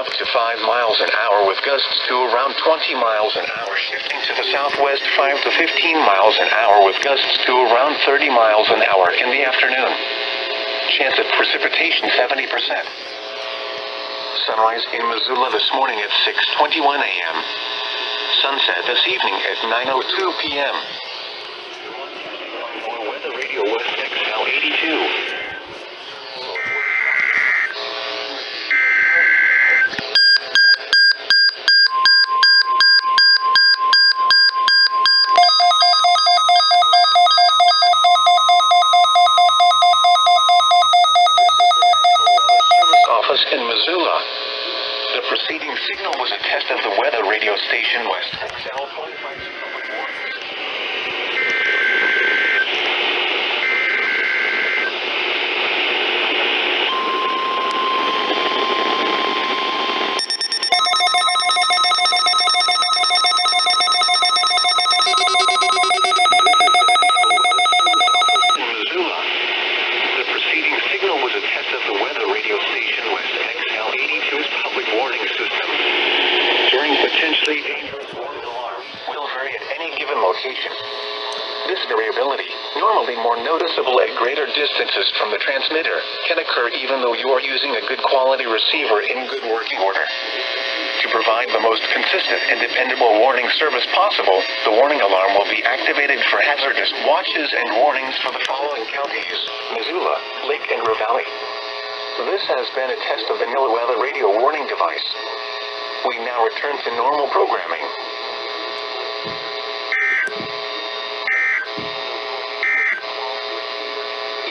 up to 5 miles an hour with gusts to around 20 miles an hour, shifting to the southwest 5 to 15 miles an hour with gusts to around 30 miles an hour in the afternoon. Chance of precipitation 70%. Sunrise in Missoula this morning at 6:21 a.m. Sunset this evening at 9:02 p.m. Weather Radio West XL 82. In Missoula. The preceding signal was a test of the weather radio station West XL 25. This variability, normally more noticeable at greater distances from the transmitter, can occur even though you are using a good quality receiver in good working order. To provide the most consistent and dependable warning service possible, the warning alarm will be activated for hazardous watches and warnings for the following counties: Missoula, Lake and Ravalli. This has been a test of the NOAA weather radio warning device. We now return to normal programming.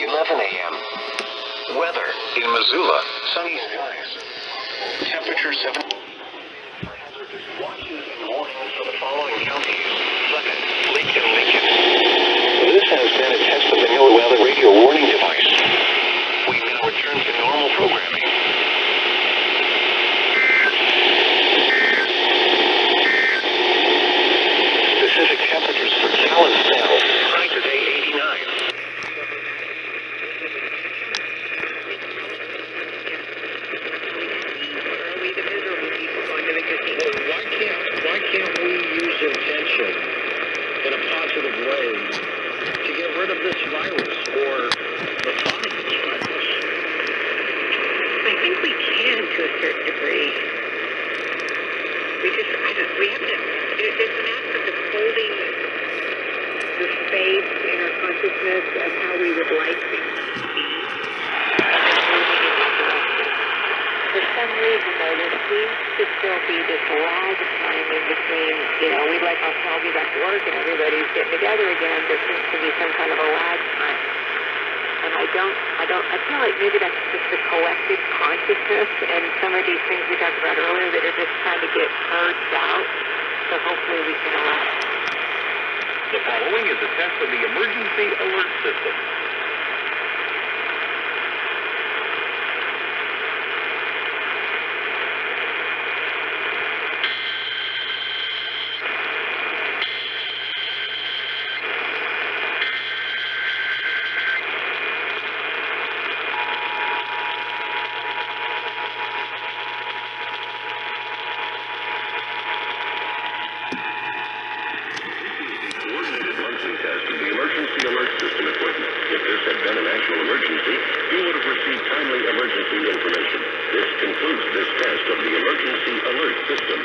11 a.m. Weather in Missoula, sunny skies. Temperature 7. Watches and warnings for the following counties: Pleasant, Lake and Lincoln. This has been a test of the NOAA weather radio warning device. We now return to normal programming. Specific temperatures for Cal and Snell. High today 89. Why can't we use intention in a positive way to get rid of this virus or the thought of this virus? I think we can to a certain degree. We have to, there's an aspect of holding the space in our consciousness of how we would like things to be. For some reason, though, there seems to still be this lag time in between, we'd like our child to be back to work and everybody's getting together again. There seems to be some kind of a lag time. And I feel like maybe that's just a collective consciousness and some of these things we talked about earlier that are just trying to get purged out. So hopefully we can allow. The following is a test of the emergency alert system. Test of the emergency alert system equipment. If this had been an actual emergency, you would have received timely emergency information. This concludes this test of the emergency alert system.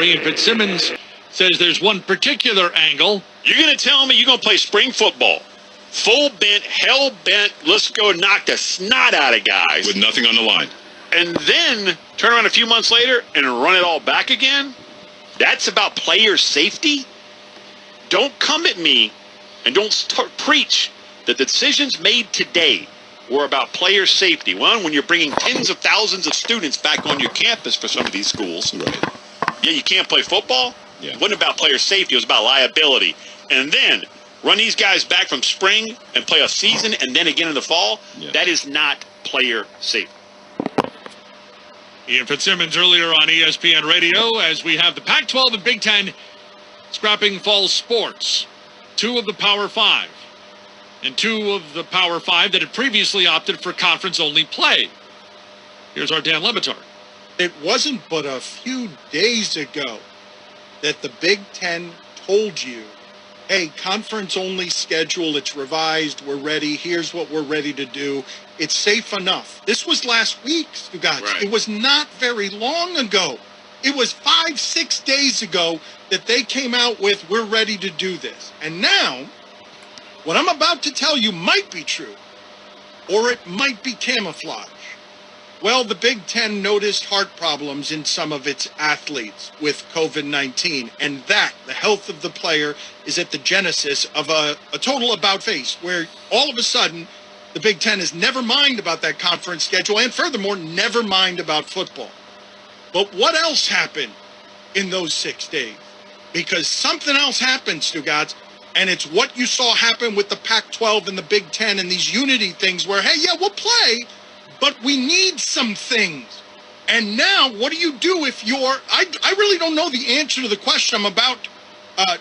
Ian Fitzsimmons says there's one particular angle. You're going to tell me you're going to play spring football, full bent, hell bent, let's go knock the snot out of guys. With nothing on the line. And then turn around a few months later and run it all back again? That's about player safety? Don't come at me and don't preach that the decisions made today were about player safety. One, when you're bringing tens of thousands of students back on your campus for some of these schools. Right. Yeah, you can't play football? Yeah. It wasn't about player safety. It was about liability. And then run these guys back from spring and play a season and then again in the fall. Yeah. That is not player safety. Ian Fitzsimmons earlier on ESPN Radio as we have the Pac-12 and Big Ten scrapping fall sports. 2 of the Power 5 and 2 of the Power 5 that had previously opted for conference-only play. Here's our Dan Lebatard. It wasn't but a few days ago that the Big Ten told you, hey, conference-only schedule, it's revised, we're ready, here's what we're ready to do. It's safe enough. This was last week, Stugotz. Right. It was not very long ago. It was 5-6 days ago that they came out with, we're ready to do this. And now, what I'm about to tell you might be true, or it might be camouflage. Well, the Big Ten noticed heart problems in some of its athletes with COVID-19, and that, the health of the player, is at the genesis of a total about-face, where all of a sudden, the Big Ten is never mind about that conference schedule, and furthermore, never mind about football. But what else happened in those 6 days? Because something else happened, Stugotz, and it's what you saw happen with the Pac-12 and the Big Ten and these unity things where, hey, yeah, we'll play, but we need some things. And now, what do you do if you're... I really don't know the answer to the question I'm about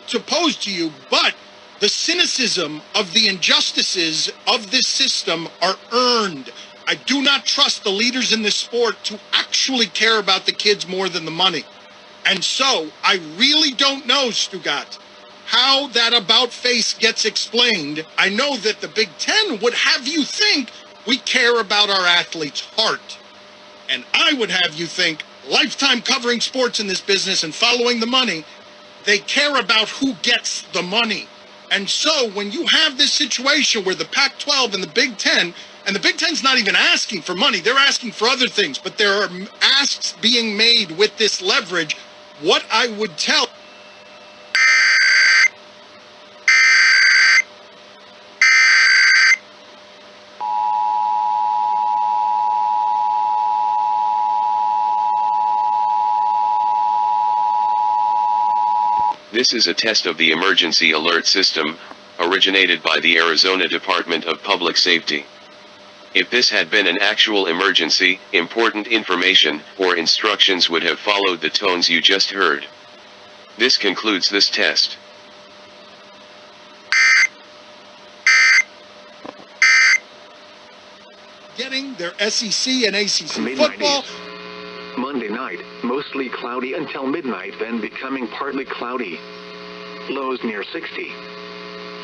to pose to you, but the cynicism of the injustices of this system are earned. I do not trust the leaders in this sport to actually care about the kids more than the money. And so, I really don't know, Stugotz, how that about-face gets explained. I know that the Big Ten would have you think we care about our athletes' heart. And I would have you think, lifetime covering sports in this business and following the money, they care about who gets the money. And so when you have this situation where the Pac-12 and the Big Ten, and the Big Ten's not even asking for money, they're asking for other things, but there are asks being made with this leverage, what I would tell... This is a test of the emergency alert system, originated by the Arizona Department of Public Safety. If this had been an actual emergency, important information or instructions would have followed the tones you just heard. This concludes this test. Getting their SEC and ACC football... Monday night, mostly cloudy until midnight, then becoming partly cloudy. Lows near 60.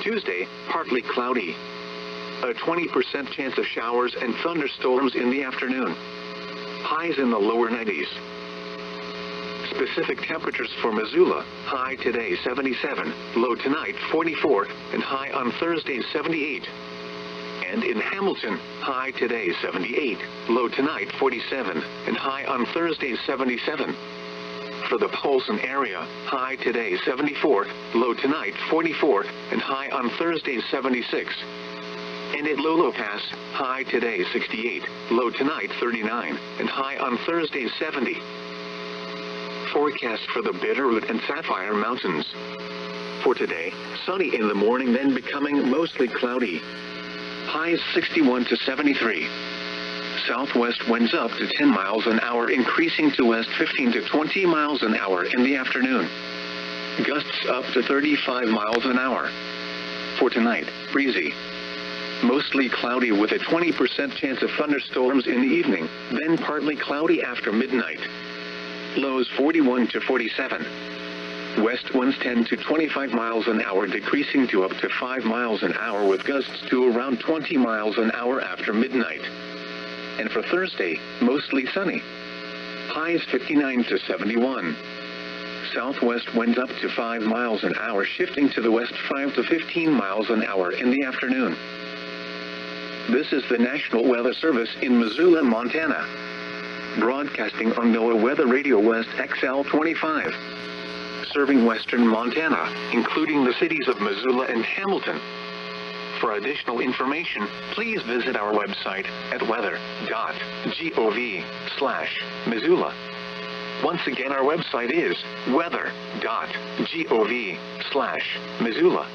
Tuesday, partly cloudy. A 20% chance of showers and thunderstorms in the afternoon. Highs in the lower 90s. Specific temperatures for Missoula, high today 77, low tonight 44, and high on Thursday 78. And in Hamilton, high today 78, low tonight 47, and high on Thursday 77. For the Polson area, high today 74, low tonight 44, and high on Thursday 76. And at Lolo Pass, high today 68, low tonight 39, and high on Thursday 70. Forecast for the Bitterroot and Sapphire Mountains. For today, sunny in the morning, then becoming mostly cloudy. Highs 61 to 73. Southwest winds up to 10 miles an hour, increasing to west 15 to 20 miles an hour in the afternoon. Gusts up to 35 miles an hour. For tonight, breezy. Mostly cloudy with a 20% chance of thunderstorms in the evening, then partly cloudy after midnight. Lows 41 to 47. West winds 10 to 25 miles an hour, decreasing to up to 5 miles an hour with gusts to around 20 miles an hour after midnight. And for Thursday, mostly sunny. Highs 59 to 71. Southwest winds up to 5 miles an hour, shifting to the west 5 to 15 miles an hour in the afternoon. This is the National Weather Service in Missoula, Montana. Broadcasting on NOAA Weather Radio West XL 25. Serving western Montana, including the cities of Missoula and Hamilton. For additional information, please visit our website at weather.gov/Missoula. Once again, our website is weather.gov/Missoula.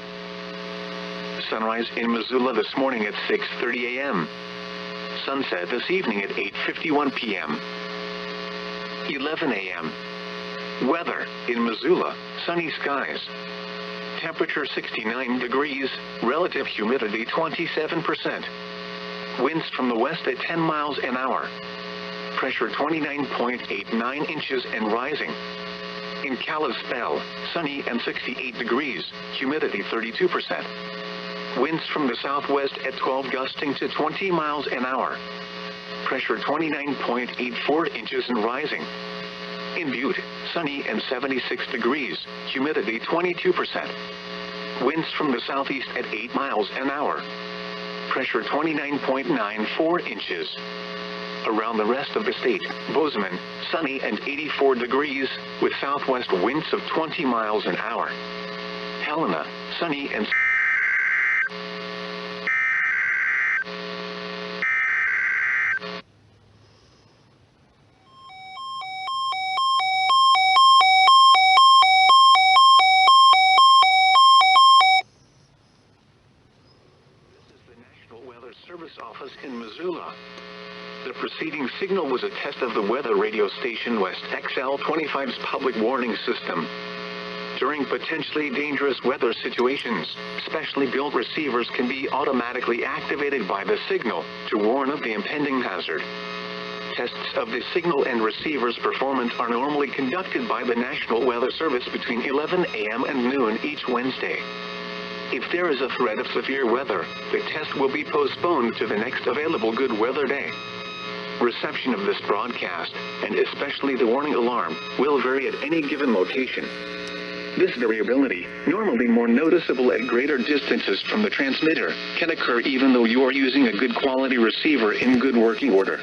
Sunrise in Missoula this morning at 6:30 a.m. Sunset this evening at 8:51 p.m. 11 a.m. Weather in Missoula, sunny skies. Temperature 69 degrees, relative humidity 27%. Winds from the west at 10 miles an hour. Pressure 29.89 inches and rising. In Kalispell, sunny and 68 degrees, humidity 32%. Winds from the southwest at 12 gusting to 20 miles an hour. Pressure 29.84 inches and rising. In Butte, sunny and 76 degrees, humidity 22%. Winds from the southeast at 8 miles an hour. Pressure 29.94 inches. Around the rest of the state, Bozeman, sunny and 84 degrees, with southwest winds of 20 miles an hour. Helena, sunny and Service Office in Missoula. The preceding signal was a test of the weather radio station West XL 25's public warning system. During potentially dangerous weather situations, specially built receivers can be automatically activated by the signal to warn of the impending hazard. Tests of the signal and receiver's performance are normally conducted by the National Weather Service between 11 a.m. and noon each Wednesday. If there is a threat of severe weather, the test will be postponed to the next available good weather day. Reception of this broadcast, and especially the warning alarm, will vary at any given location. This variability, normally more noticeable at greater distances from the transmitter, can occur even though you are using a good quality receiver in good working order.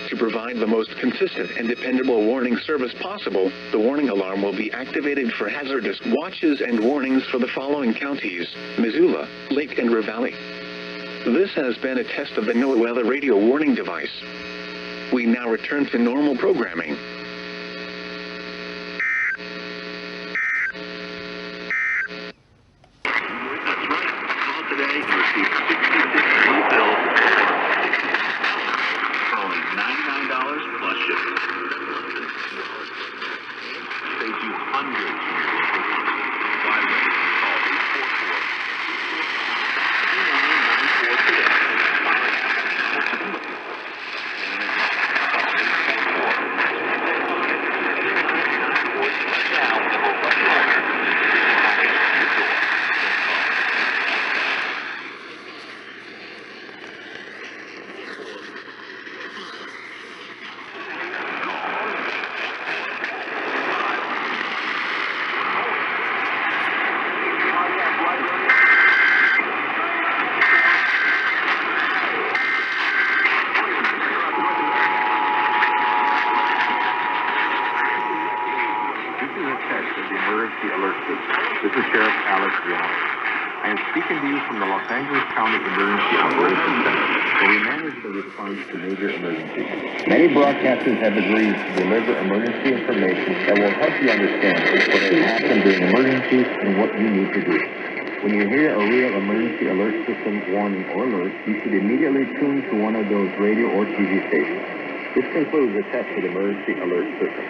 To provide the most consistent and dependable warning service possible, the warning alarm will be activated for hazardous watches and warnings for the following counties: Missoula, Lake and River Valley. This has been a test of the NOAA Weather Radio warning device. We now return to normal programming. That's right. Call today and receive 66 free bills for only $99 plus shipping. Save you hundreds from your local pharmacy. Why wait? Call 844-3994 today. Emergency Alert System. This is Sheriff Alex Young. I am speaking to you from the Los Angeles County Emergency Operations Center, where we manage the response to major emergencies. Many broadcasters have agreed to deliver emergency information that will help you understand what has happened during emergencies and what you need to do. When you hear a real emergency alert system warning or alert, you should immediately tune to one of those radio or TV stations. This concludes the test of the emergency alert system.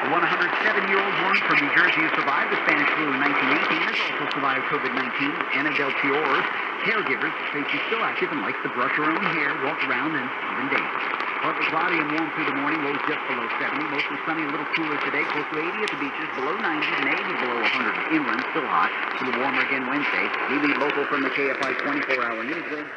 The 107-year-old woman from New Jersey who survived the Spanish flu in 1918 has also survived COVID-19. Anna Del Fior's caregivers say she's still active and likes to brush her own hair, walk around, and even dance. Partly cloudy and warm through the morning, lows just below 70. Mostly sunny, a little cooler today, close to 80 at the beaches, below 90 and 80 below 100 inland, still hot. A little warmer again Wednesday. We lead local from the KFI 24-hour newsroom.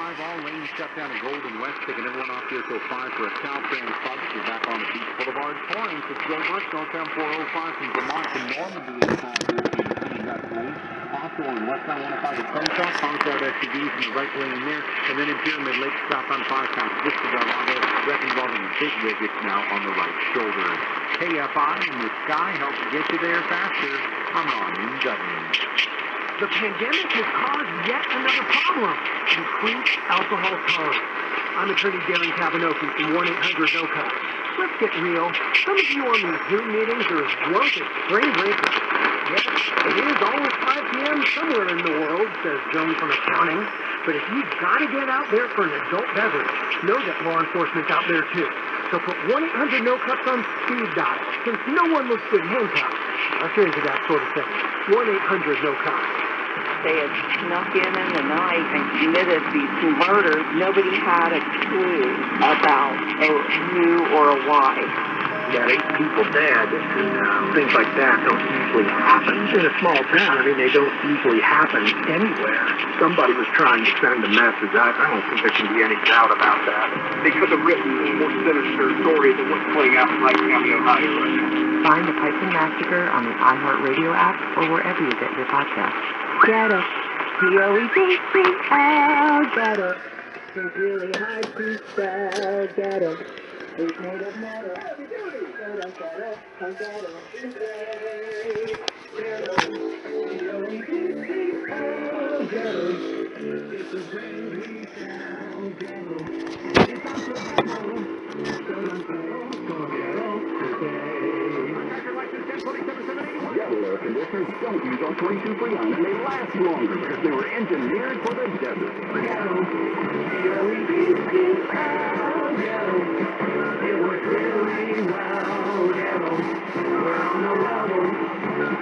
All lanes shut down at Golden West, taking everyone off here till 5 for a southbound project. We're back on the Beach Boulevard. Torrance at Gilbert, northbound 405 from Vermont to Normandy is Hawthorne, westbound 105 at Crenshaw, Concord SUVs in the right lane there, and then in Pyramid Lake, southbound 5 past Vista Del Lago, wreck involving a big rig. It's now on the right shoulder. KFI in the sky helps get you there faster. I'm Ron in Dublin. The pandemic has caused yet another problem, increased alcohol tolerance. I'm attorney Darren Kavanoki from 1-800-NO-CUP. Let's get real. Some of you on these Zoom meetings are as drunk as spring breakers. Yes, it is always 5 p.m. somewhere in the world, says Joan from accounting. But if you've got to get out there for an adult beverage, know that law enforcement's out there too. So put 1-800-NO-CUPs on speed dial, since no one looks good handcuffed. If you're into that sort of thing. 1-800-NO-CUPs. They had snuck in the night and committed these two murders. Nobody had a clue about a who or a why. You got 8 people dead, and things like that don't usually happen. In a small town, they don't usually happen anywhere. Somebody was trying to send a message. I don't think there can be any doubt about that. They could have written a more sinister story than what's playing out in Pike County, Ohio right now. Find the Tyson Massacre on the iHeartRadio app or wherever you get your podcasts. Get it. G-O-E-D-C-L. Get it. It's really hard to spell. Get it. It's made of metal. Get it. G-O-E-D-C-L. Get it. It's a friendly sound. Get it. It's also Yellow air conditioners don't use R-22 Freon, and they last longer because they were engineered for the desert. It works really well. We're on the level,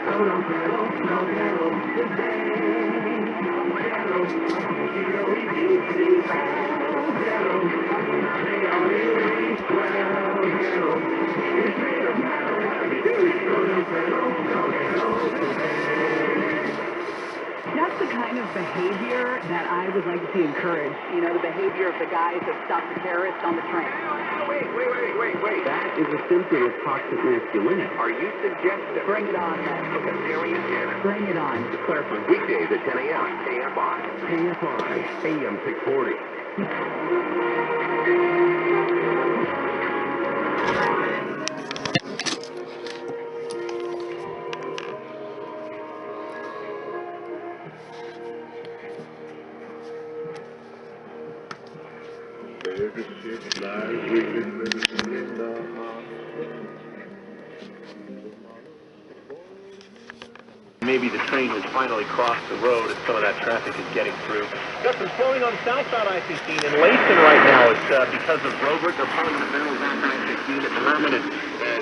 so don't settle, no settle today. They are really swell. It's made of metal, heavy duty, so don't settle, no settle today. That's the kind of behavior that I would like to see encouraged. You know, the behavior of the guys that stopped the terrorists on the train. Wait. That is a symptom of toxic masculinity. Are you suggesting? Bring it on, then. Okay, serious Janet. Bring it on. Clarify. Weekdays at 10 a.m. KFI. KFI. AM 640. Maybe the train has finally crossed the road and some of that traffic is getting through. Got some slowing on southbound I-15 in Laketon right now. It's because of roadwork. They're pulling the barrels off I-15 at the moment, and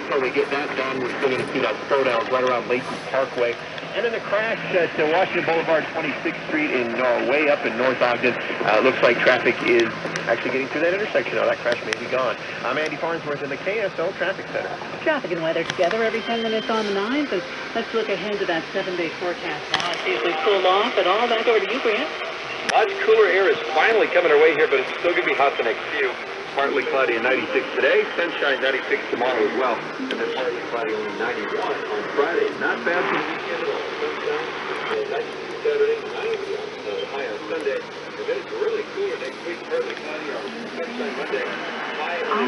until we get that done, we're still going to see that slowdown right around Laketon Parkway. And then a crash at Washington Boulevard, 26th Street in way up in North Ogden. Looks like traffic is actually getting through that intersection now. That crash may be gone. I'm Andy Farnsworth in the KSL Traffic Center. Traffic and weather together every 10 minutes on the 9th. And let's look ahead to that 7-day forecast. Now it's usually cool off and all. Back over to you, Grant. Much cooler air is finally coming our way here, but it's still going to be hot the next few. Partly cloudy and 96 today, sunshine 96 tomorrow as well, and then partly cloudy only 91 on Friday. Not bad for the weekend at all. Sunshine, nice Saturday, 90 high on Sunday, and then it's really cooler next week, partly cloudy on sunshine Monday. High on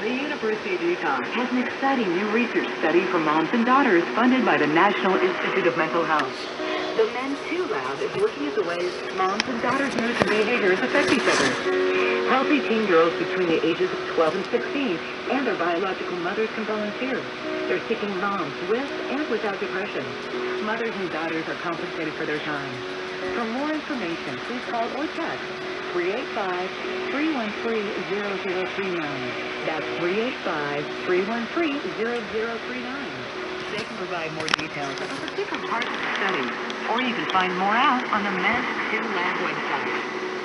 The University of Utah has an exciting new research study for moms and daughters funded by the National Institute of Mental Health. The Men Too Lab is looking at the ways moms and daughters' moods and behaviors affect each other. Healthy teen girls between the ages of 12 and 16 and their biological mothers can volunteer. They're seeking moms with and without depression. Mothers and daughters are compensated for their time. For more information, please call or text 385-313-0039. That's 385-313-0039. They can provide more details about the different parts of the study, or you can find more out on the Men Too Lab website.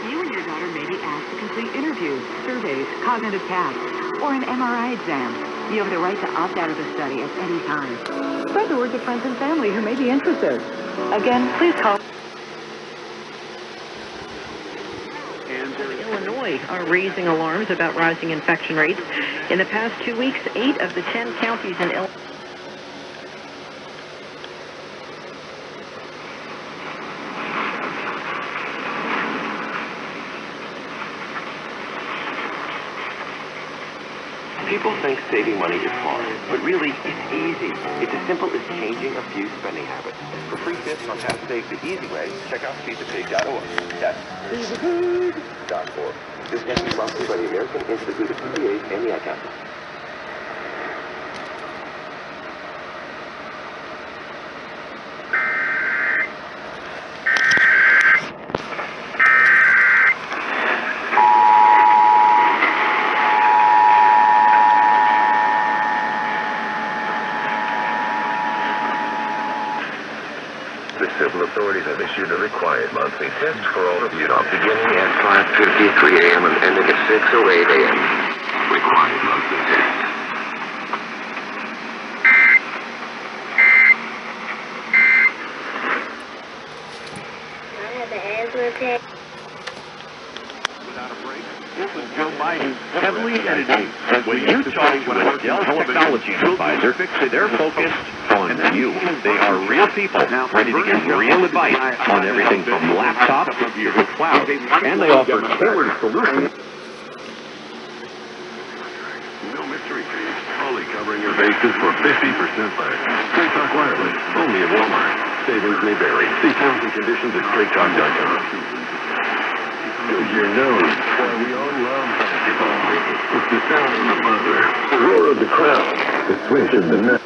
You and your daughter may be asked to complete interviews, surveys, cognitive tasks, or an MRI exam. You have the right to opt out of the study at any time. Spread the word to friends and family who may be interested. Again, please call. Illinois are raising alarms about rising infection rates. In the past 2 weeks, 8 of the 10 counties in Illinois. People think saving money is hard, but really, it's easy. It's as simple as changing a few spending habits. For free tips on how to save the easy way, check out feedthepig.org. That's feedthepig.org. This message brought to you by the American Institute of CPAs and the Ad Council. The civil authorities have issued a required monthly test for all of you, beginning at 5:53 a.m. and ending at 6:08 a.m. Required monthly test. I have an asthma attack. Without a break, this is Joe Biden heavily edited. When you talk to an Dell technology advisor, they're focused on you. They are real people ready to give real advice on everything from laptop to the cloud. And they offer tailored solutions. No mystery fees. Fully covering your bases for 50% less. Straight Talk Wireless. Only at Walmart. Savings may vary. See terms and conditions at straighttalk.com. Use your nose. Why we all love basketball. It's the sound of the buzzer. The roar of the crowd. The swish of the net.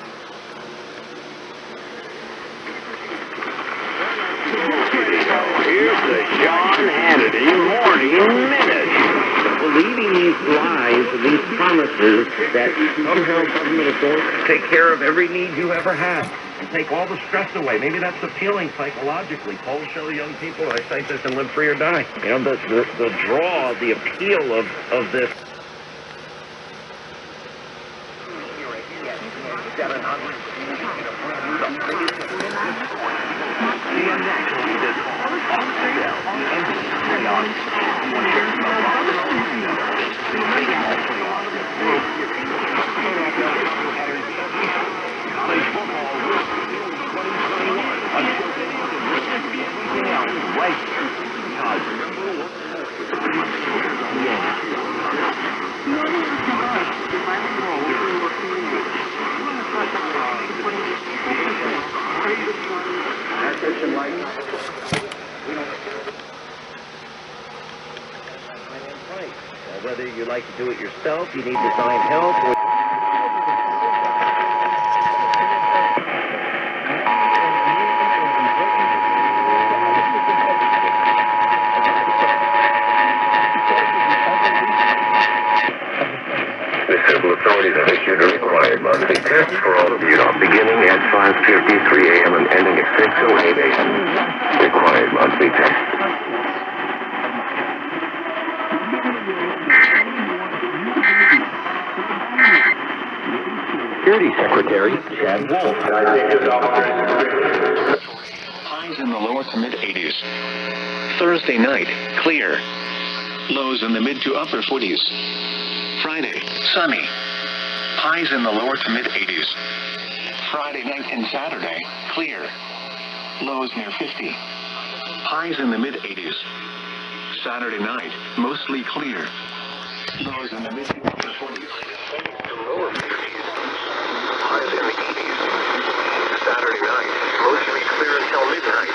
Here's the John Hannity Morning Minute. Believing these lies and these promises that somehow government authorities take care of every need you ever had and take all the stress away. Maybe that's appealing psychologically. Polls show young people, I say this and live free or die. You know, the draw, the appeal of this. 700. Whether you like to do it yourself, you need design help, or The civil authorities have issued a required monthly test for all of you, beginning at 5:53 a.m. and ending at 6:08 a.m. Required monthly test. Security Secretary Chad Wolf. Highs in the lower to mid 80s. Thursday night, clear. Lows in the mid to upper 40s. Friday, sunny. Highs in the lower to mid 80s. Friday night and Saturday, clear. Lows near 50. Highs in the mid 80s. Saturday night, mostly clear. Lows in the mid to upper 40s. Lower 50s. Highs in the 80s. Saturday night, mostly clear until midnight.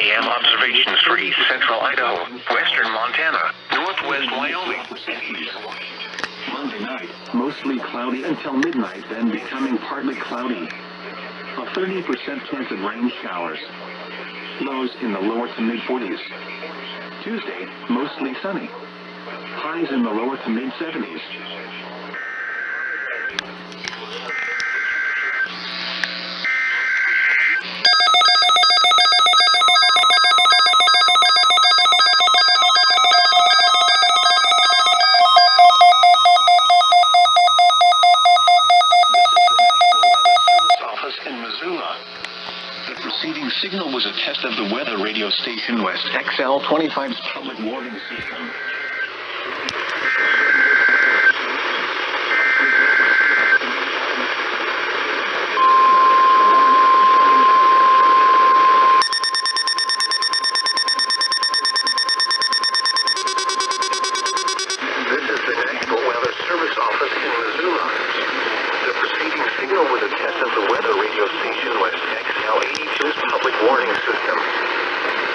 AM observations for east central Idaho, western Montana, northwest Wyoming. Monday night, mostly cloudy until midnight, then becoming partly cloudy. A 30% chance of rain showers. Lows in the lower to mid-40s. Tuesday, mostly sunny. Highs in the lower to mid-70s. Preceding signal was a test of the weather radio station West XL 25's public warning system. This is the National Weather Service Office in Missoula. The preceding signal was a test of the weather radio station West XL 82's public warning system.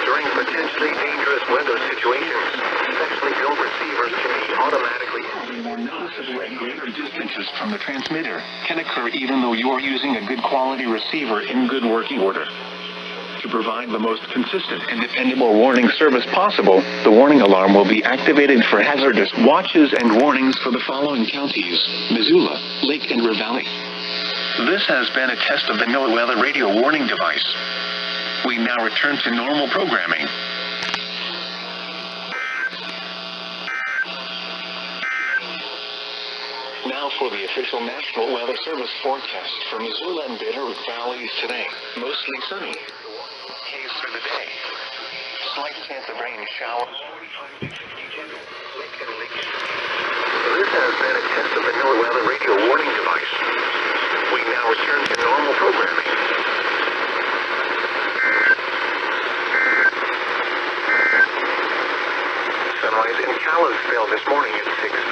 During potentially dangerous weather situations, specially built receivers can be automatically more noticeable at greater distances from the transmitter, can occur even though you are using a good quality receiver in good working order. To provide the most consistent and dependable warning service possible, the warning alarm will be activated for hazardous watches and warnings for the following counties: Missoula, Lake and River Valley. This has been a test of the NOAA weather radio warning device. We now return to normal programming. Now for the official National Weather Service forecast for Missoula and Bitterroot Valleys today. Mostly sunny. Haze through the day. Slight chance of rain showers. This has been a test of the NOAA weather radio warning device. We now return to normal programming. Sunrise in Kalispell this morning at 6.